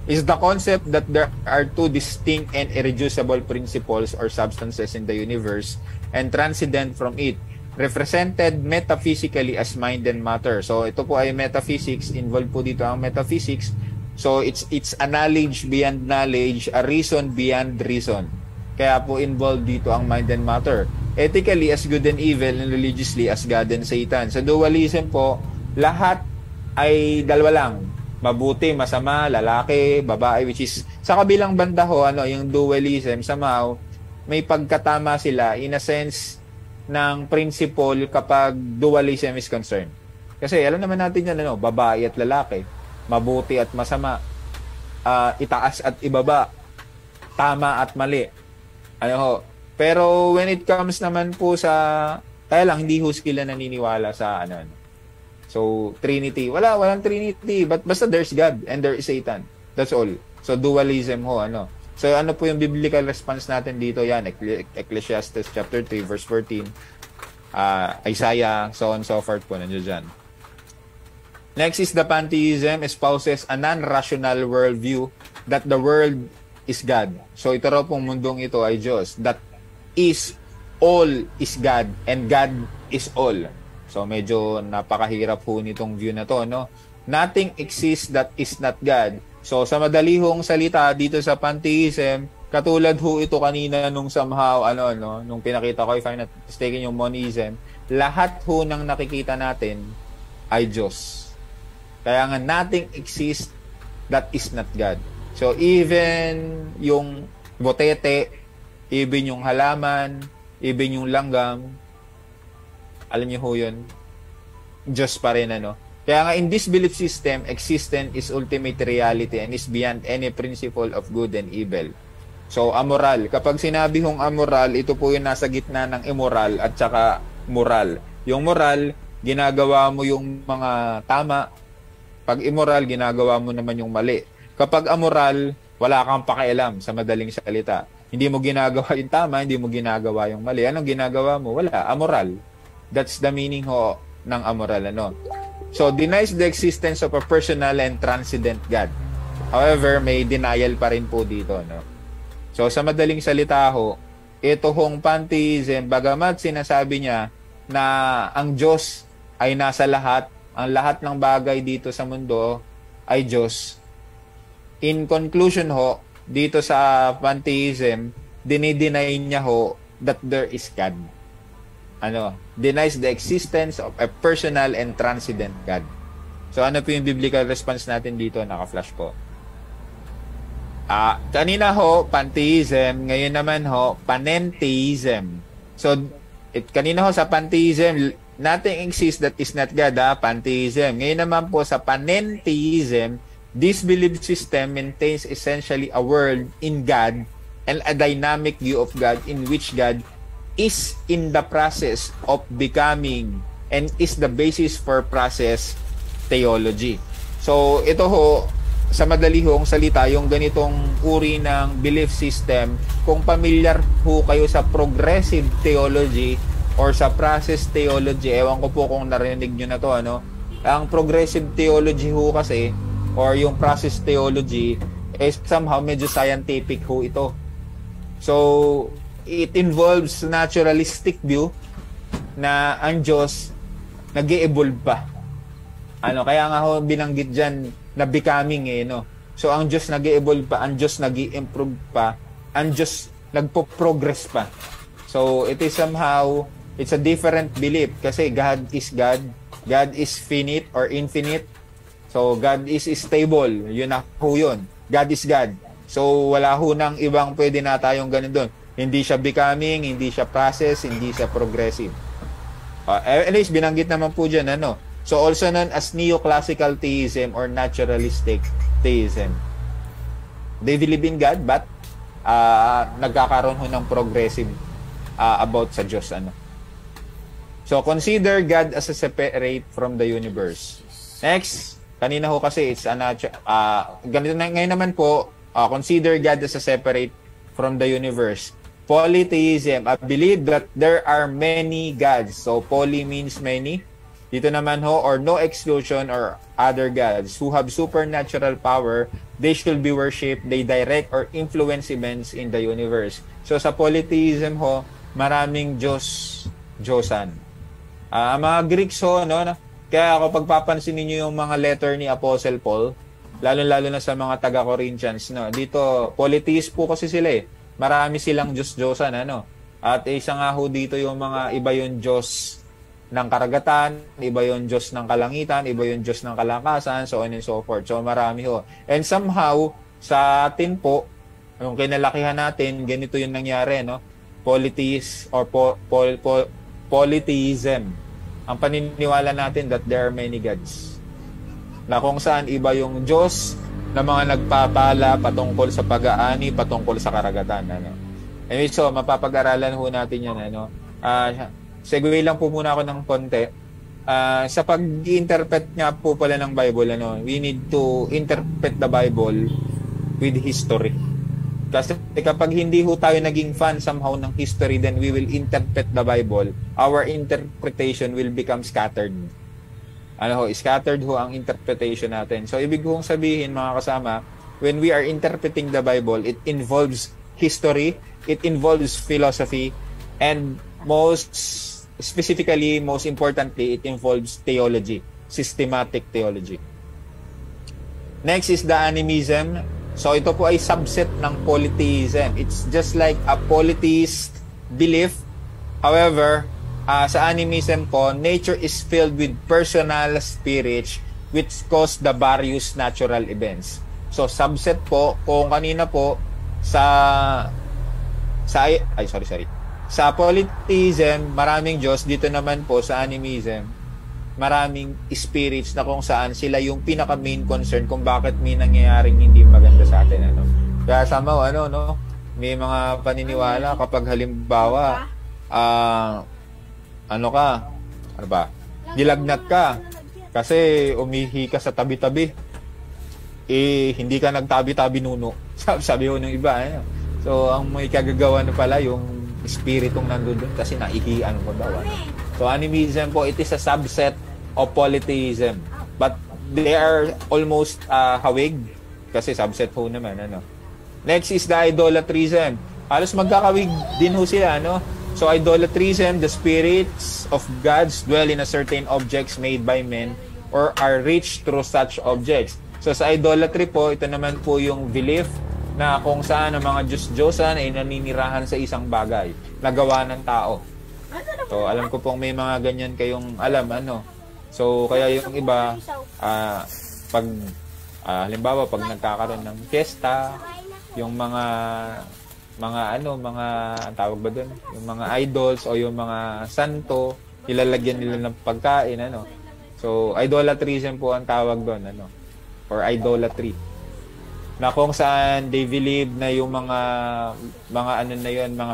Is the concept that there are two distinct and irreducible principles or substances in the universe and transcendent from it, represented metaphysically as mind and matter. So ito po ay metaphysics, involved po dito ang metaphysics. So it's a knowledge beyond knowledge, a reason beyond reason. Kaya po involved dito ang mind and matter. Ethically as good and evil and religiously as God and Satan. Sa dualism po, lahat ay dalawa lang. Mabuti, masama, lalaki, babae, which is sa kabilang banda ho, yung dualism, somehow may pagkatama sila in a sense ng principle kapag dualism is concerned. Kasi alam naman natin yan, babae at lalaki, mabuti at masama, itaas at ibaba, tama at mali. Pero when it comes naman po sa, kaya lang hindi ho sila naniniwala sa So Trinity, walang Trinity, but basta there's God and there is Satan. That's all. So dualism ho So ano po yung biblical response natin dito? Yan, Ecclesiastes chapter 3 verse 14, Isaiah, so on so forth po nandiyo dyan. Next is the pantheism espouses a non-rational worldview that the world is God. So ito raw pong mundong ito ay Diyos. That is, all is God and God is all. So medyo napakahirap po nitong view na to, Nothing exists that is not God. So sa madali hong salita dito sa pantheism, katulad ho ito kanina nung somehow nung pinakita ko, if I'm not mistaken, yung monism, lahat ho ng nakikita natin ay Diyos. Kaya nga nothing exists that is not God. So even yung botete, even yung halaman, even yung langgam, alam niyo ho yun, Diyos pa rin Kaya nga in this belief system, existence is ultimate reality and is beyond any principle of good and evil. So amoral, kapag sinabi hong amoral, ito po yung nasa gitna ng immoral at saka moral. Yung moral, ginagawa mo yung mga tama. Pag immoral, ginagawa mo naman yung mali. Kapag amoral, wala kang pakialam, sa madaling salita. Hindi mo ginagawa yung tama, hindi mo ginagawa yung mali. Anong ginagawa mo? Wala, amoral. That's the meaning ho ng amoral So denies the existence of a personal and transcendent God. However, may denial pa rin po dito So sa madaling salita ho, ito hong pantheism, bagamat sinasabi niya na ang Diyos ay nasa lahat, ang lahat ng bagay dito sa mundo ay Diyos. In conclusion ho, dito sa pantheism, dinideny niya ho that there is God. Denies the existence of a personal and transcendent God. So ano po yung biblical response natin dito? Naka-flash po. Kanina ho, pantheism. Ngayon naman ho, panentheism. So, kanina ho sa pantheism, nothing exists that is not God, pantheism. Ngayon naman po sa panentheism, this belief system maintains essentially a world in God and a dynamic view of God in which God is in the process of becoming and is the basis for process theology. So ito ho, sa madali hong salita, yung ganitong uri ng belief system, kung familiar ho kayo sa progressive theology or sa process theology, ewan ko po kung narinig nyo na to, ano? Ang progressive theology ho kasi, or yung process theology, is somehow medyo scientific ho ito. So, it involves naturalistic view na ang Diyos nag-e-evolve pa. Ano, kaya nga ho binanggit dyan na becoming no. So, ang Diyos nag-e-evolve pa, ang Diyos nag-i-improve pa, ang Diyos nagpo-progress pa. So, it is somehow, it's a different belief kasi God is God. God is finite or infinite. So, God is stable. Yun na ho yun. God is God. So, wala ho nang ibang pwede na tayong ganun doon. Hindi siya becoming, hindi siya process, hindi siya progressive. At least, binanggit naman po dyan, ano. So, also known as neoclassical theism or naturalistic theism. They believe in God, but nagkakaroon ho ng progressive about sa Diyos, ano. So, consider God as a separate from the universe. Next, kanina ho kasi, it's a ganito na, ngayon naman po, consider God as a separate from the universe. Polytheism, I believe that there are many gods. So, poly means many. Dito naman ho, or no exclusion or other gods who have supernatural power, they should be worshipped, they direct or influence events in the universe. So, sa polytheism ho, maraming Diyosan. Mga Greeks ho, no? Kaya kapag papansin niyo yung mga letter ni Apostle Paul, lalo-lalo na sa mga taga-Corinthians, no? Dito, polytheist po kasi sila eh. Marami silang Diyos-Diyosan, ano? At isa nga ho dito yung mga iba yung Diyos ng karagatan, iba yung Diyos ng kalangitan, iba yung Diyos ng kalakasan, so on and so forth. So marami ho. And somehow, sa atin po, yung kinalakihan natin, ganito yung nangyari, no? Polytheist or polytheism. Ang paniniwala natin that there are many gods. Na kung saan iba yung Diyos na mga nagpapala patungkol sa pag-aani, patungkol sa karagatan. Ano? Anyway, so mapapag-aralan ho natin yan. Ano? Segue lang po muna ako ng konti. Sa pag-interpret nga po pala ng Bible, ano, we need to interpret the Bible with history. Kasi kapag hindi ho tayo naging fan somehow ng history, then we will interpret the Bible. Our interpretation will become scattered. Scattered ho ang interpretation natin. So, ibig kong sabihin, mga kasama, when we are interpreting the Bible, it involves history, it involves philosophy, and most importantly, it involves theology, systematic theology. Next is the animism. So, ito po ay subset ng polytheism. It's just like a polytheist belief. However, sa animism po, nature is filled with personal spirits which cause the various natural events. So, subset po, kung kanina po, sa polytheism, maraming Diyos. Dito naman po, sa animism, maraming spirits na kung saan sila yung pinaka-main concern kung bakit may nangyayaring hindi maganda sa atin. Ano? Kaya somehow, may mga paniniwala kapag halimbawa, nilagnat ka kasi umihi ka sa tabi-tabi, hindi ka nagtabi-tabi nuno. Sabi ho ng iba. So, ang may kagagawa na pala yung spiritong nandun kasi naihian ko daw. So, animism po, it is a subset of polytheism. But they are almost hawig kasi subset po naman. Next is the idolatrism. Halos magkakawig din ho sila. So, idolatrism, the spirits of gods dwell in a certain objects made by men or are reached through such objects. So, sa idolatry po, ito naman po yung belief na kung saan ang mga Diyos-Diyosan ay naninirahan sa isang bagay na gawa ng tao. So, alam ko pong may mga ganyan kayong alam, So, kaya yung iba, halimbawa, pag nagkakaroon ng fiesta, yung mga ang tawag ba doon? Yung mga idols o yung mga santo, ilalagyan nila ng pagkain, So, idolatrism po ang tawag doon, or idolatry. Na kung saan they believe na yung mga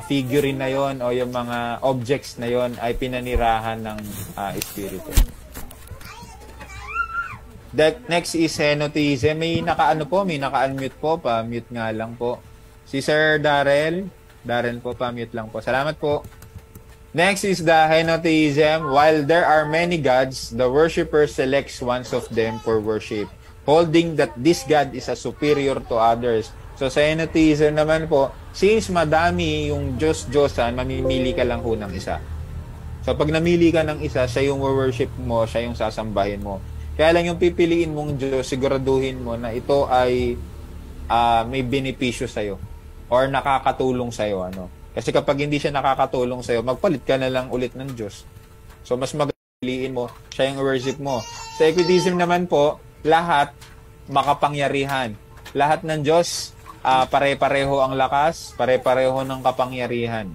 figurine na yon o yung mga objects na yon ay pinanirahan ng espiritu. Next is henotheism. May naka-unmute po. Pa-mute nga lang po. Si Sir Darrell. Darrell po, pa-mute lang po. Salamat po. Next is the henotheism. While there are many gods, the worshipper selects one of them for worship, holding that this God is a superior to others. So sa henotheism naman po, since madami yung Diyos-Diyosan, mamimili ka lang ho ng isa. So pag namili ka ng isa, siya yung worship mo, siya yung sasambahin mo. Kaya lang yung pipiliin mong Diyos, siguraduhin mo na ito ay may benepisyo sa'yo or nakakatulong sa'yo. Kasi kapag hindi siya nakakatulong sa'yo, magpalit ka na lang ulit ng Diyos. So mas magpiliin mo, siya yung worship mo. Sa equitism naman po, lahat makapangyarihan. Lahat ng Diyos, pare-pareho ang lakas, pare-pareho ng kapangyarihan.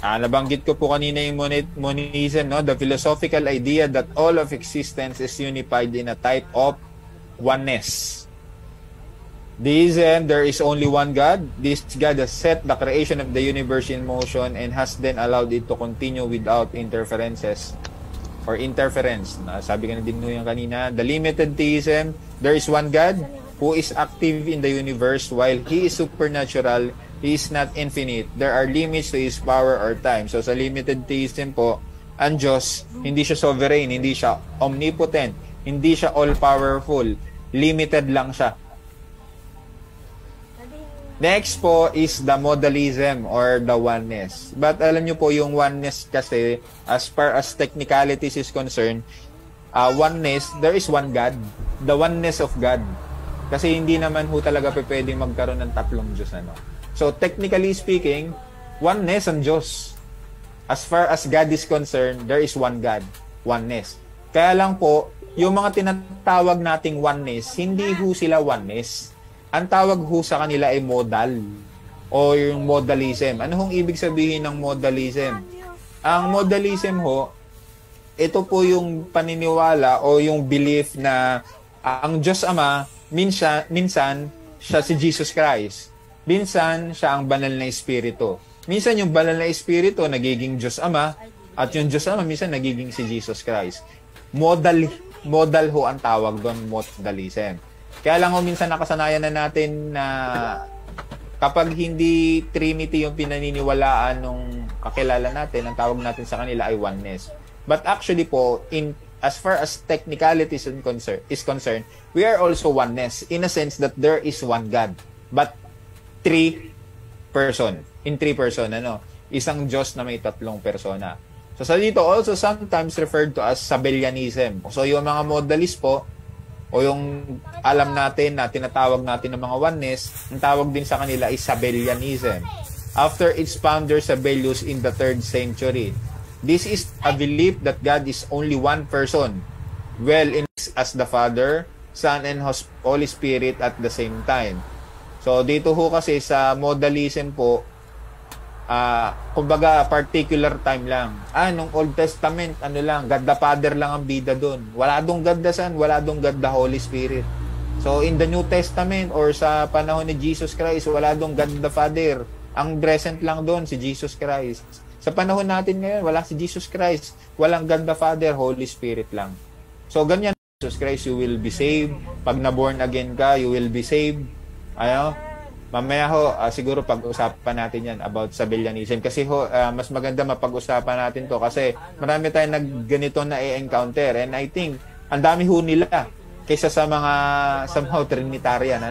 Nabanggit ko po kanina yung monism, no? The philosophical idea that all of existence is unified in a type of oneness. Deism, there is only one God. This God has set the creation of the universe in motion and has then allowed it to continue without interference. Sabi ka na din yung kanina. The limited theism, there is one God who is active in the universe. While He is supernatural, He is not infinite. There are limits to His power or time. So sa limited theism po, ang Diyos, hindi siya sovereign, hindi siya omnipotent, hindi siya all-powerful. Limited lang siya. Next po is the modalism or the oneness. But alam nyo po, yung oneness kasi, as far as technicalities is concerned, oneness, there is one God. The oneness of God. Kasi hindi naman ho talaga pwedeng magkaroon ng tatlong Diyos. So, technically speaking, oneness ang Diyos. As far as God is concerned, there is one God. Oneness. Kaya lang po, yung mga tinatawag nating oneness, hindi ho sila oneness. Ang tawag ho sa kanila ay modal o yung modalism. Ano hong ibig sabihin ng modalism? Ang modalism ho, ito po yung paniniwala o yung belief na ang Diyos Ama, minsan siya si Jesus Christ. Minsan siya ang banal na Espiritu. Minsan yung banal na Espiritu nagiging Diyos Ama at yung Diyos Ama minsan nagiging si Jesus Christ. Modal ho ang tawag doon, modalism. Kaya lang minsan nakasanayan na natin na kapag hindi Trinity yung pinaniniwalaan nung kakilala natin, ang tawag natin sa kanila ay oneness. But actually po, as far as technicalities is concerned, we are also oneness in a sense that there is one God. But three person. Isang Diyos na may tatlong persona. So sa dito also sometimes referred to as Sabellianism. So yung mga modalist po, o yung alam natin na tinatawag natin ng mga oneness, ang tawag din sa kanila is Sabellianism. After its founder Sabellius in the 3rd century. This is a belief that God is only one person, well in as the Father, Son, and Holy Spirit at the same time. So dito ho kasi sa modalism po, kumbaga particular time lang. Nung Old Testament, God the Father lang ang bida doon. Wala dong God the Son, wala dong God the Holy Spirit. So in the New Testament or sa panahon ni Jesus Christ, wala dong God the Father. Ang present lang doon si Jesus Christ. Sa panahon natin ngayon, wala si Jesus Christ. Walang God the Father, Holy Spirit lang. So ganyan, Jesus Christ, you will be saved. Pag na-born again ka, you will be saved. Mamaya ho, siguro pag-usapan natin yan about Sabellianism. Kasi ho, mas maganda mapag-usapan natin to kasi marami tayong nagganito na i-encounter. And I think, ang dami ho nila kaysa sa mga somehow Trinitarian.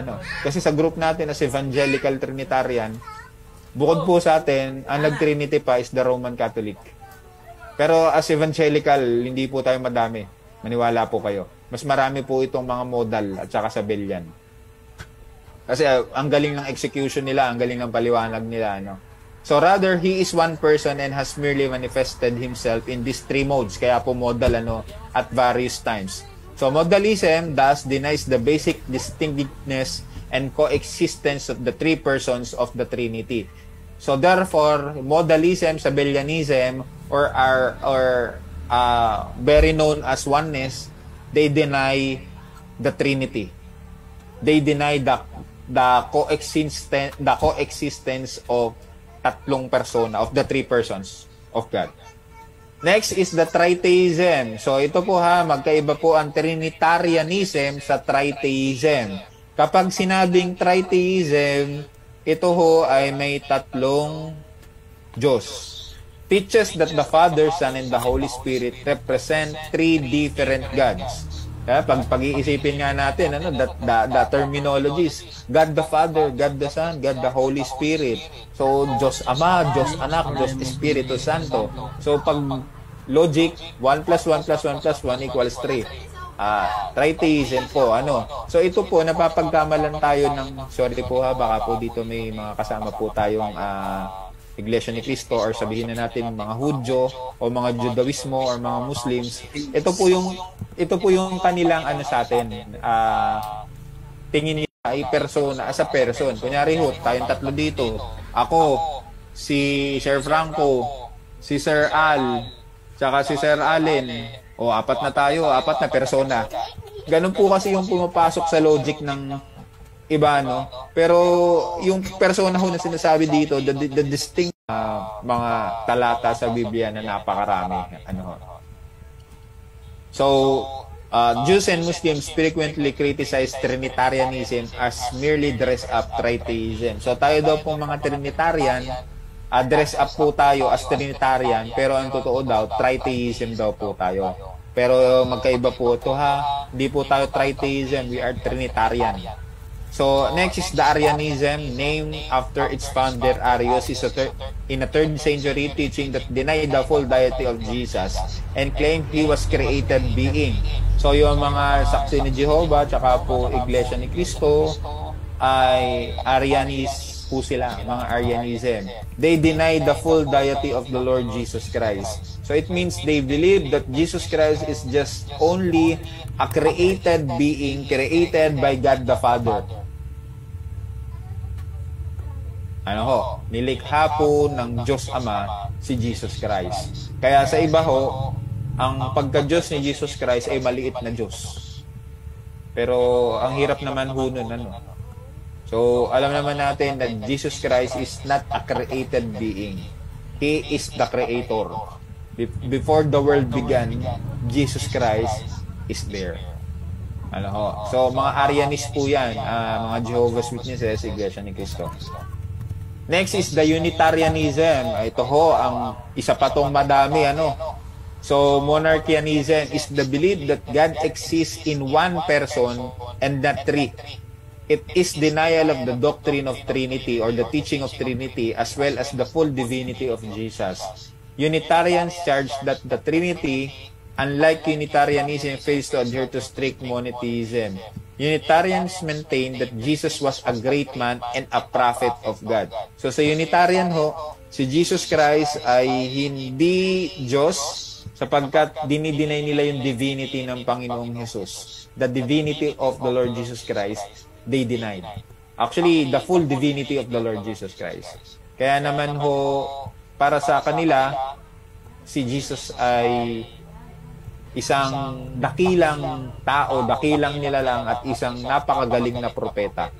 Kasi sa group natin as Evangelical Trinitarian, bukod po sa atin, ang nag-Trinity pa is the Roman Catholic. Pero as Evangelical, hindi po tayo madami. Maniwala po kayo. Mas marami po itong mga modal at saka Sabellian. Kasi ang galing ng execution nila, ang galing ng paliwanag nila, So rather, He is one person and has merely manifested Himself in these three modes. Kaya po modal, at various times. So modalism thus denies the basic distinctiveness and coexistence of the three persons of the Trinity. So therefore, modalism, Sabellianism, or very known as oneness, they deny the Trinity. They deny the coexistence of tatlong persona, of the three persons of God. Next is the Tritheism. So ito po magkaiba po ang Trinitarianism sa Tritheism. Kapag sinabing Tritheism, ito ay may tatlong Diyos. Teaches that the Father, Son, and the Holy Spirit represent three different gods. Kaya pag-iisipin nga natin, the terminologies, God the Father, God the Son, God the Holy Spirit. So, Diyos Ama, Diyos Anak, Diyos Espiritu Santo. So, pag logic, 1 plus 1 plus 1 plus 1 equals 3. Tritheism po, So, ito po, napapagkamalan tayo ng, sorry po baka po dito may mga kasama po tayong Iglesia ni Cristo or sabihin na natin mga Hudyo o mga Judaismo or mga Muslims. Ito po yung kanilang sa atin. Tingin nila ay persona as a person. Kunyari tayong tatlo dito. Ako, si Sir Franco, si Sir Al, tsaka si Sir Allen. O apat na tayo, apat na persona. Ganun po kasi yung pumapasok sa logic ng iba, Pero yung persona na sinasabi dito, the distinct mga talata sa Biblia na napakarami. So, Jews and Muslims frequently criticize Trinitarianism as merely dress-up Tritheism. So, tayo daw pong mga Trinitarian, dress-up po tayo as Trinitarian, pero ang totoo daw, Tritheism daw po tayo. Pero magkaiba po ito Hindi po tayo Tritheism, we are Trinitarian. So, next is the Arianism, named after its founder, Arius, is in a 3rd century teaching that denied the full deity of Jesus and claimed he was created being. So, yung mga saksi ni Jehovah, tsaka po Iglesia ni Cristo, ay Arianis po sila, mga Arianism. They deny the full deity of the Lord Jesus Christ. So, it means they believe that Jesus Christ is just only a created being, created by God the Father. Nilikha po ng Diyos Ama si Jesus Christ. Kaya sa iba ang pagka-Diyos ni Jesus Christ ay maliit na Diyos. Pero ang hirap naman nun, So, alam naman natin that Jesus Christ is not a created being. He is the Creator. Before the world began, Jesus Christ is there. So, mga Arianis po yan, mga Jehovah's Witnesses, Iglesia ni Cristo. Next is the Unitarianism. Ito ang isa pa tong madami, So, Monarchianism is the belief that God exists in one person and not three. It is denial of the doctrine of Trinity or the teaching of Trinity as well as the full divinity of Jesus. Unitarians charge that the Trinity, unlike Unitarianism, fails to adhere to strict monotheism. Unitarians maintain that Jesus was a great man and a prophet of God. So sa Unitarian si Jesus Christ ay hindi Diyos sapagkat dinideny nila yung divinity ng Panginoong Jesus. The divinity of the Lord Jesus Christ, they denied. Actually, the full divinity of the Lord Jesus Christ. Kaya naman para sa kanila, si Jesus ay isang dakilang tao, dakilang nilalang at isang napakagaling na propeta.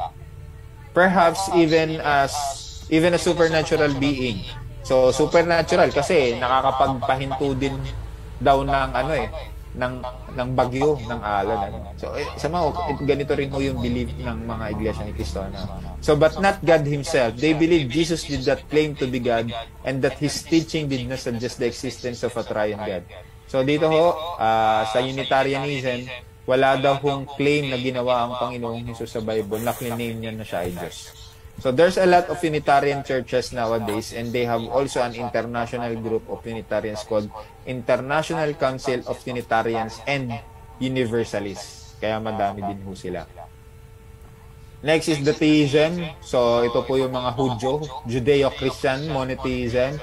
Perhaps even a supernatural being. So supernatural kasi nakakapagpahinto din daw ng ng bagyo, ng alon. So ganito rin yung belief ng mga Iglesia ni Cristo. So but not God himself. They believe Jesus did not claim to be God and that his teaching did not suggest the existence of a triune God. So dito sa Unitarianism, wala daw claim na ginawa ang Panginoong Hesus sa Bible na claim niya na siya ay Diyos. So there's a lot of Unitarian churches nowadays and they have also an international group of Unitarians called International Council of Unitarians and Universalists. Kaya madami din sila. Next is the theism. So ito po yung mga Hudyo, Judeo-Christian monotheism.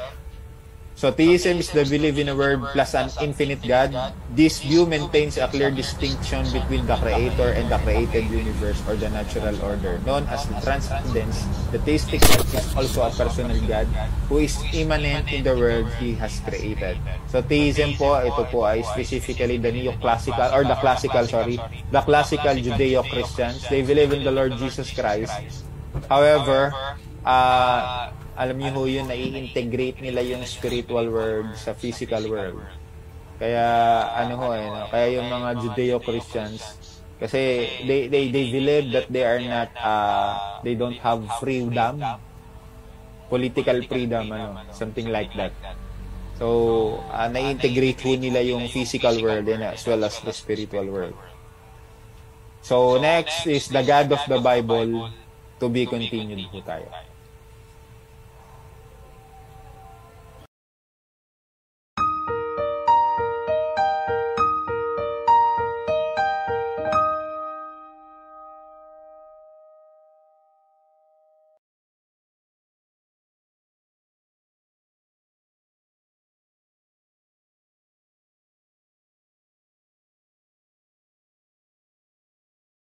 So theism is the belief in a word plus an infinite God. This view maintains a clear distinction between the creator and the created universe or the natural order. Known as the transcendence, the theistic God is also a personal God who is immanent in the world he has created. So theism ito po ay specifically the classical Judeo-Christians. They believe in the Lord Jesus Christ. However, alam niyo ho yun, na-integrate nila yung spiritual world sa physical world. Kaya ano ho no? Kaya yung mga Judeo-Christians kasi they believe that they are not they don't have freedom, political freedom, something like that. So na-integrate ho nila yung physical world and as well as the spiritual world. So next is the God of the Bible, to be continued po tayo.